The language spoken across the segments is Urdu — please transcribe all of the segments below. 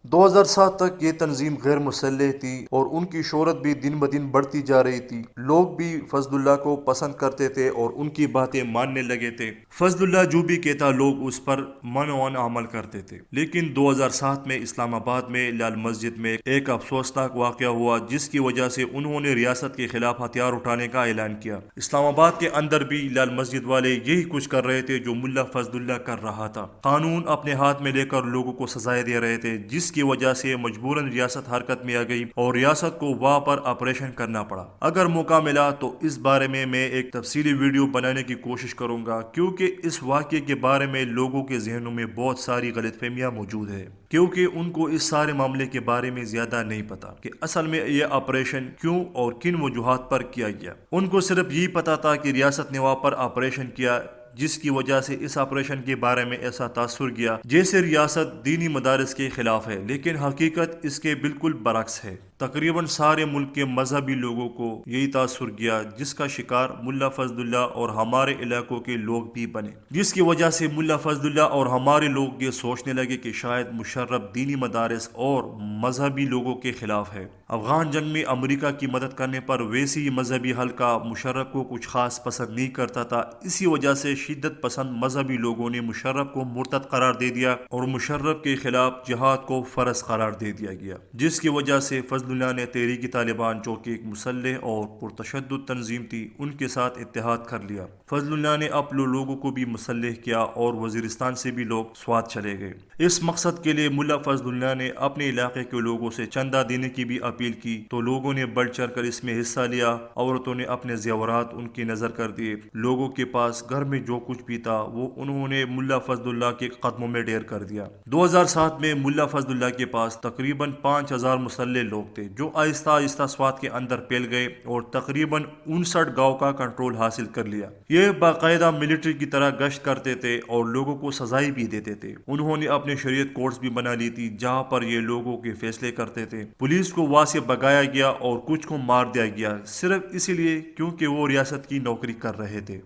2007 تک یہ تنظیم غیر مسلح تھی اور ان کی شہرت بھی دن بدن بڑھتی جا رہی تھی۔ لوگ بھی فضل اللہ کو پسند کرتے تھے اور ان کی باتیں ماننے لگے تھے۔ فضل اللہ جو بھی کہتا لوگ اس پر منوان عمل کرتے تھے۔ لیکن 2007 میں اسلام آباد میں لال مسجد میں ایک افسوسناک واقعہ ہوا جس کی وجہ سے انہوں نے ریاست کے خلاف ہتھیار اٹھانے کا اعلان کیا۔ اسلام آباد کے اندر بھی لال مسجد والے یہی کچھ کر رہے تھے جو ملا فضل اللہ کر رہا تھا۔ قانون اپنے ہاتھ میں لے کر لوگوں کو سزائیں دے رہے تھے جس کی وجہ سے مجبوراً ریاست حرکت میں آ گئی اور ریاست کو وہاں پر آپریشن کرنا پڑا۔ اگر موقع ملا تو اس بارے میں ایک تفصیلی ویڈیو بنانے کی کوشش کروں گا کیونکہ اس واقعے کے بارے میں لوگوں کے ذہنوں میں بہت ساری غلط فہمیاں موجود ہیں، کیونکہ ان کو اس سارے معاملے کے بارے میں زیادہ نہیں پتا کہ اصل میں یہ آپریشن کیوں اور کن وجوہات پر کیا گیا۔ ان کو صرف یہی پتا تھا کہ ریاست نے وہاں پر آپریشن کیا جس کی وجہ سے اس آپریشن کے بارے میں ایسا تاثر گیا جیسے ریاست دینی مدارس کے خلاف ہے، لیکن حقیقت اس کے بالکل برعکس ہے۔ تقریباً سارے ملک کے مذہبی لوگوں کو یہی تاثر گیا جس کا شکار ملا فضل اللہ اور ہمارے علاقوں کے لوگ بھی بنے، جس کی وجہ سے ملا فضل اللہ اور ہمارے لوگ یہ سوچنے لگے کہ شاید مشرف دینی مدارس اور مذہبی لوگوں کے خلاف ہے۔ افغان جنگ میں امریکہ کی مدد کرنے پر ویسے ہی مذہبی حلقہ مشرف کو کچھ خاص پسند نہیں کرتا تھا، اسی وجہ سے شدت پسند مذہبی لوگوں نے مشرف کو مرتد قرار دے دیا اور مشرف کے خلاف جہاد کو فرض قرار دے دیا گیا، جس کی وجہ سے فضل اللہ نے تحریک طالبان جو کہ ایک مسلح اور پرتشدد تنظیم تھی ان کے ساتھ اتحاد کر لیا۔ فضل اللہ نے اپنے لوگوں کو بھی مسلح کیا اور وزیرستان سے بھی لوگ سوات چلے گئے۔ اس مقصد کے لیے ملا فضل اللہ نے اپنے علاقے کے لوگوں سے چندہ دینے کی بھی اپیل کی تو لوگوں نے بڑھ چڑھ کر اس میں حصہ لیا۔ عورتوں نے اپنے زیورات ان کی نظر کر دیے۔ لوگوں کے پاس گھر میں جو کچھ بھی تھا وہ انہوں نے ملا فضل اللہ کے قدموں میں ڈھیر کر دیا۔ 2007 میں ملا فضل اللہ کے پاس تقریباً 5000 مسلح لوگ تھے جو آہستہ آہستہ سوات کے اندر پھیل گئے اور تقریباً 59 گاؤں کا کنٹرول حاصل کر لیا۔ یہ باقاعدہ ملٹری کی طرح گشت کرتے تھے اور لوگوں کو سزائیں بھی دیتے تھے۔ انہوں نے اپنے شریعت کورٹس بھی بنا لی تھی جہاں پر یہ لوگوں کے فیصلے کرتے تھے۔ پولیس کو وہاں سے بھگایا گیا اور کچھ کو مار دیا گیا صرف اسی لیے کیونکہ وہ ریاست کی نوکری کر رہے تھے۔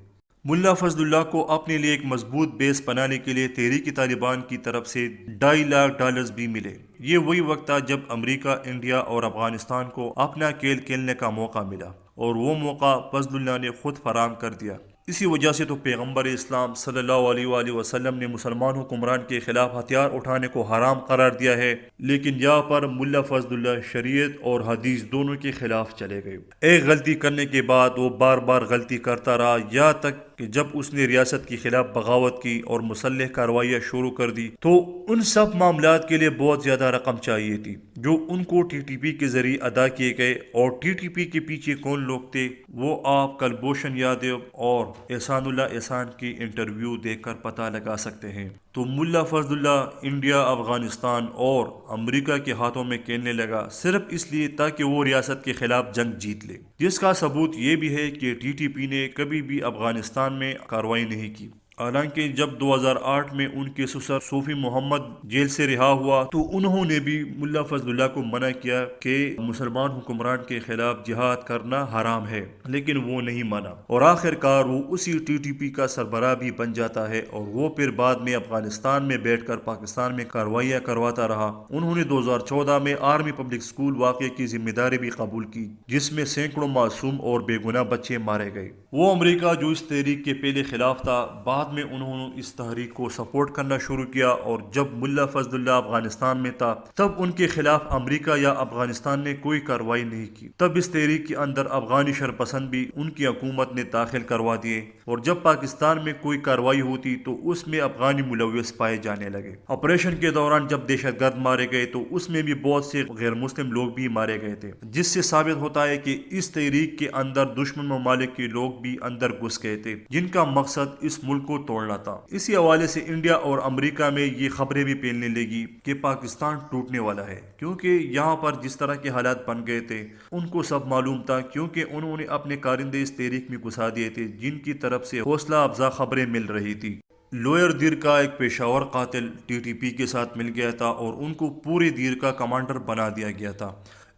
ملا فضل اللہ کو اپنے لیے ایک مضبوط بیس بنانے کے لیے تحریک طالبان کی طرف سے $2.5 بھی ملے۔ یہ وہی وقت تھا جب امریکہ، انڈیا اور افغانستان کو اپنا کھیل کھیلنے کا موقع ملا اور وہ موقع فضل اللہ نے خود فراہم کر دیا۔ اسی وجہ سے تو پیغمبر اسلام صلی اللہ علیہ وآلہ وسلم نے مسلمان حکمران کے خلاف ہتھیار اٹھانے کو حرام قرار دیا ہے، لیکن یہاں پر ملا فضل اللہ شریعت اور حدیث دونوں کے خلاف چلے گئے۔ ایک غلطی کرنے کے بعد وہ بار بار غلطی کرتا رہا یہاں تک کہ جب اس نے ریاست کے خلاف بغاوت کی اور مسلح کارروائیاں شروع کر دی تو ان سب معاملات کے لیے بہت زیادہ رقم چاہیے تھی جو ان کو ٹی ٹی پی کے ذریعے ادا کیے گئے، اور ٹی ٹی پی کے پیچھے کون لوگ تھے وہ آپ کلبھوشن یادو اور احسان اللہ احسان کی انٹرویو دیکھ کر پتہ لگا سکتے ہیں۔ تو ملا فضل اللہ انڈیا، افغانستان اور امریکہ کے ہاتھوں میں کھیلنے لگا صرف اس لیے تاکہ وہ ریاست کے خلاف جنگ جیت لے، جس کا ثبوت یہ بھی ہے کہ ٹی ٹی پی نے کبھی بھی افغانستان میں کارروائی نہیں کی۔ حالانکہ جب 2008 میں ان کے سسر صوفی محمد جیل سے رہا ہوا تو انہوں نے بھی ملا فضل اللہ کو منع کیا کہ مسلمان حکمران کے خلاف جہاد کرنا حرام ہے، لیکن وہ نہیں مانا اور آخر کار وہ اسی ٹی ٹی پی کا سربراہ بھی بن جاتا ہے اور وہ پھر بعد میں افغانستان میں بیٹھ کر پاکستان میں کارروائیاں کرواتا رہا۔ انہوں نے 2014 میں آرمی پبلک سکول واقعے کی ذمہ داری بھی قبول کی جس میں سینکڑوں معصوم اور بے گناہ بچے مارے گئے۔ وہ امریکہ جو اس تحریک کے پہلے خلاف تھا بعد میں انہوں نے اس تحریک کو سپورٹ کرنا شروع کیا، اور جب ملا فضل اللہ افغانستان میں تھا تب ان کے خلاف امریکہ یا افغانستان نے کوئی کارروائی نہیں کی۔ تب اس تحریک کے اندر افغانی شرپسند بھی ان کی حکومت نے داخل کروا دیے، اور جب پاکستان میں کوئی کارروائی ہوتی تو اس میں افغانی ملوث پائے جانے لگے۔ آپریشن کے دوران جب دہشت گرد مارے گئے تو اس میں بھی بہت سے غیر مسلم لوگ بھی مارے گئے تھے، جس سے ثابت ہوتا ہے کہ اس تحریک کے اندر دشمن ممالک کے لوگ بھی اندر گھس گئے تھے جن کا مقصد اس ملک کو توڑنا تھا۔ اسی حوالے سے انڈیا اور امریکہ میں یہ خبریں بھی پھیلنے لگی کہ پاکستان ٹوٹنے والا ہے، کیونکہ یہاں پر جس طرح کے حالات بن گئے تھے ان کو سب معلوم تھا، کیونکہ انہوں نے اپنے کارندے اس تحریک میں گھسا دیے تھے جن کی طرف سے حوصلہ افزا خبریں مل رہی تھی۔ لوئر دیر کا ایک پیشہ ور قاتل ٹی ٹی پی کے ساتھ مل گیا تھا اور ان کو پورے دیر کا کمانڈر بنا دیا گیا تھا۔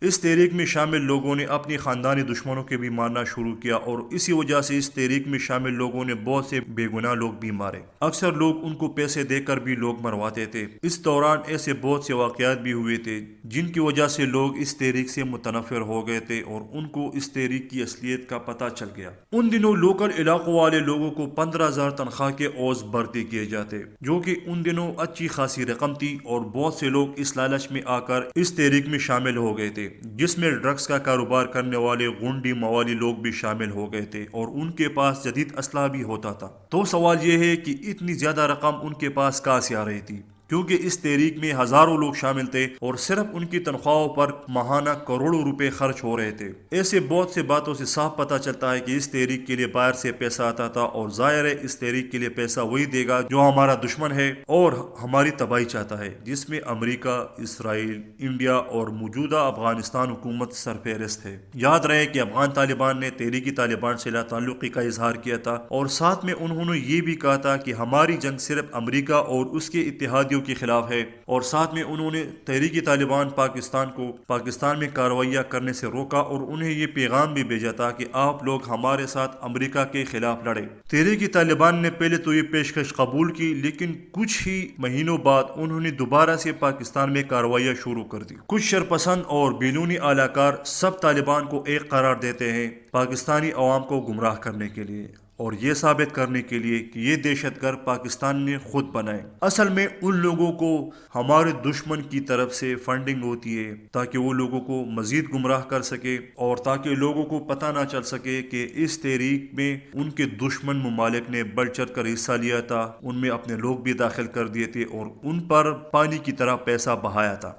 اس تحریک میں شامل لوگوں نے اپنی خاندانی دشمنوں کے بھی مارنا شروع کیا، اور اسی وجہ سے اس تحریک میں شامل لوگوں نے بہت سے بے گناہ لوگ بھی مارے۔ اکثر لوگ ان کو پیسے دے کر بھی لوگ مرواتے تھے۔ اس دوران ایسے بہت سے واقعات بھی ہوئے تھے جن کی وجہ سے لوگ اس تحریک سے متنفر ہو گئے تھے اور ان کو اس تحریک کی اصلیت کا پتہ چل گیا۔ ان دنوں لوکل علاقوں والے لوگوں کو 15,000 تنخواہ کے عوض بھرتی کیے جاتے، جو کہ ان دنوں اچھی خاصی رقم تھی، اور بہت سے لوگ اس لالچ میں آ کر اس تحریک میں شامل ہو گئے تھے، جس میں ڈرگس کا کاروبار کرنے والے غنڈی موالی لوگ بھی شامل ہو گئے تھے، اور ان کے پاس جدید اسلحہ بھی ہوتا تھا۔ تو سوال یہ ہے کہ اتنی زیادہ رقم ان کے پاس کہاں سے آ رہی تھی؟ کیونکہ اس تحریک میں ہزاروں لوگ شامل تھے اور صرف ان کی تنخواہوں پر ماہانہ کروڑوں روپے خرچ ہو رہے تھے۔ ایسے بہت سے باتوں سے صاف پتہ چلتا ہے کہ اس تحریک کے لیے باہر سے پیسہ آتا تھا، اور ظاہر ہے اس تحریک کے لیے پیسہ وہی دے گا جو ہمارا دشمن ہے اور ہماری تباہی چاہتا ہے، جس میں امریکہ، اسرائیل، انڈیا اور موجودہ افغانستان حکومت سرفہرست ہے۔ یاد رہے کہ افغان طالبان نے تحریک طالبان سے لا تعلقی کا اظہار کیا تھا، اور ساتھ میں انہوں نے یہ بھی کہا تھا کہ ہماری جنگ صرف امریکہ اور اس کے اتحادیوں کے خلاف ہے، اور ساتھ میں انہوں نے تحریک طالبان پاکستان کو پاکستان میں کارروائیاں کرنے سے روکا، اور انہیں یہ پیغام بھی بھیجا تھا کہ آپ لوگ ہمارے ساتھ امریکہ کے خلاف لڑیں۔ تحریک طالبان نے پہلے تو یہ پیشکش قبول کی، لیکن کچھ ہی مہینوں بعد انہوں نے دوبارہ سے پاکستان میں کارروائیاں شروع کر دی۔ کچھ شرپسند اور بیرونی اعلی کار سب طالبان کو ایک قرار دیتے ہیں، پاکستانی عوام کو گمراہ کرنے کے لیے، اور یہ ثابت کرنے کے لیے کہ یہ دہشت گرد پاکستان نے خود بنائے۔ اصل میں ان لوگوں کو ہمارے دشمن کی طرف سے فنڈنگ ہوتی ہے تاکہ وہ لوگوں کو مزید گمراہ کر سکے، اور تاکہ لوگوں کو پتہ نہ چل سکے کہ اس تحریک میں ان کے دشمن ممالک نے بڑھ چڑھ کر حصہ لیا تھا، ان میں اپنے لوگ بھی داخل کر دیے تھے اور ان پر پانی کی طرح پیسہ بہایا تھا۔